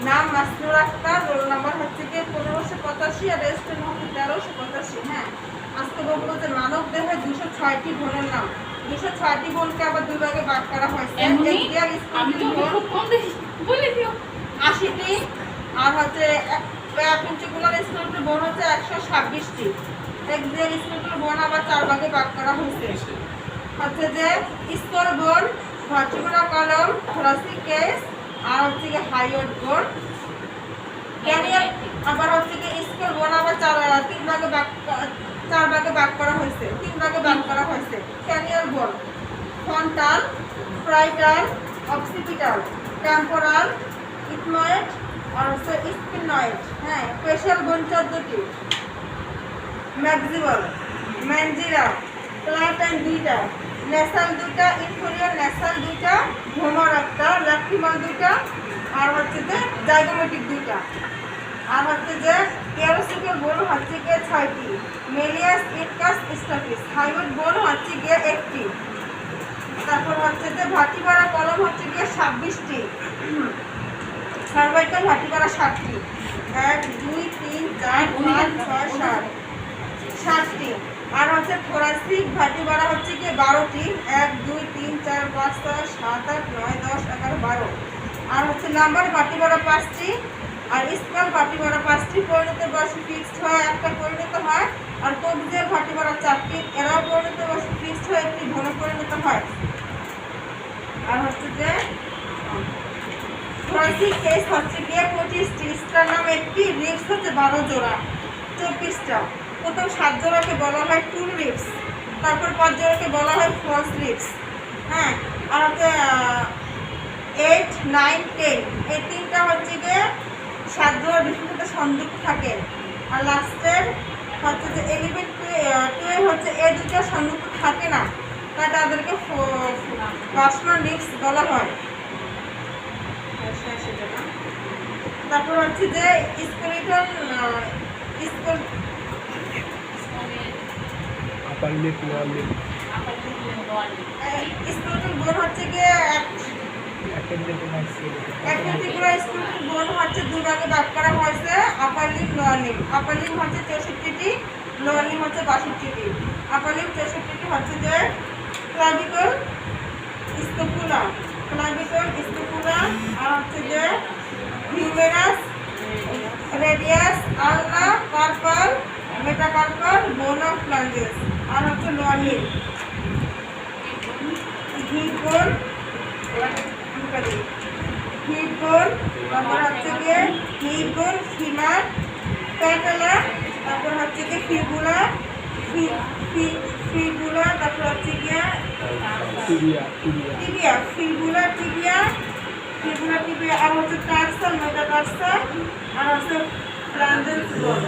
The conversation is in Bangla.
নাম মাসনুর আক্তার, রোল নাম্বার হচ্ছে কি 1585 আর রেজিস্ট্রেশন হচ্ছে 1385। হ্যাঁ, আজকে বলবো যে মানব দেহে 206টি বোনের নাম। 206টি বোনকে আবার দুই ভাগে ভাগ করা হয়েছে। বলে দিও 80টি আর হচ্ছে প্রিন্সিপাল স্কুলের বোন হচ্ছে 126টি। এক্সিয়াল স্কুলের বোন আবার 4 ভাগে ভাগ করা হয়েছে। হচ্ছে যে স্কুল বোন, ভার্টিকুলার কলম, থোরাসিক কেস আর হচ্ছে কি হাইওয়েড বোন। ক্যারিয়ার আবার হচ্ছে কি স্কুল বোন আবার 4 ভাগে ভাগ করা হয়েছে। 3 ভাগে ভাগ করা হয়েছে। ক্যারিয়ার বোন ফ্রন্টাল, ফ্রাইটাল, অক্সিপিটাল, টেম্পোরাল, ইথময়েড আর হচ্ছে স্পিনয়েড। হ্যাঁ, স্পেশাল বোন 14টি। ম্যাক্সিমাল, ম্যানজিরা, প্লাটাইন 2টা, নেসাল 2টা, ইনফেরিয়র নেসাল 2টা, ভোমার একটা, ল্যাক্রিমাল 2টা আর হচ্ছে যে জাইগোমেটিক 2টা। আর হচ্ছে যে কেরোসিকেল বোন হচ্ছে গিয়ে 6টি। মেলিয়াস, ইটকাস, স্টাফিস। হাইওয়েড বোন হচ্ছে গিয়ে 1টি। তারপর হচ্ছে যে ভাটিবাড়া কলম হচ্ছে গিয়ে 26টি। সার্ভাইকাল ভাটিবাড়া 7টি। 1 2 3 4 5 6 7 7টি। আর হচ্ছে থোরাসিক ভাটিবাড়া হচ্ছে গিয়ে 12টি। 1 2 3 4 5 6 7 8 9 10 11 12। আর হচ্ছে নাম্বার ভাটিবাড়া 5টি। আর স্কাল ভাটিবাড়া 5টি। পরিণত বয়সে ফিক্সড হয়, একটা পরিণত হয়। আর কবজের ভাটিবাড়া 4টি। এরাও পরিণত বয়সে ফিক্সড হয়, একটি ঘন পরিণত হয়। আর হচ্ছে যে থোরাসিক কেস হচ্ছে গিয়ে 25টি। স্টার নাম 1টি। রিপস হচ্ছে 12 জোড়া, 24টা। প্রথম 7 জোড়াকে বলা হয় টুল রিপস, তারপর 5 জোড়াকে বলা হয় ফলস রিপস। হ্যাঁ, আর হচ্ছে 8 9 10 এই 3টা হচ্ছে গিয়ে 7 জোড়ার বিশেষত সংযুক্ত থাকে। আর লাস্টের হচ্ছে যে 11 12 হচ্ছে এই 2টা সংযুক্ত থাকে না, তাই তাদেরকে ফার্স্টমান রিপস বলা হয়। তারপর হচ্ছে যে স্কেলিটন স্কুল স্কেলিটন বোন হচ্ছে গিয়ে স্কেলিটন বোন হচ্ছে 2 ভাগে ভাগ করা হয়েছে। আপার লিম, লোয়ার লিম। আপার লিম হচ্ছে 64টি, লোয়ার লিম হচ্ছে 62টি। আপার লিম 64টি হচ্ছে যে ক্লাভিকল, স্কোপুলা, ক্লাভিকল, স্কোপুলা আর হচ্ছে যে humerus, radius, ulna, carpal, metacarpal, bone of phalanges. আর হচ্ছে লোয়ার লিম হিপ বোন, তারপর হচ্ছে গিয়ে হিপ বোন, ফিমার, প্যাটেলা, তারপর হচ্ছে গিয়ে ফিবুলা, ফিবুলা, তারপর হচ্ছে গিয়ে tibia, fibula, tibia, fibula, tibia আর হচ্ছে টার্সাল, মেটাটার্সাল আর হচ্ছে ফ্লাঞ্জেস বোন।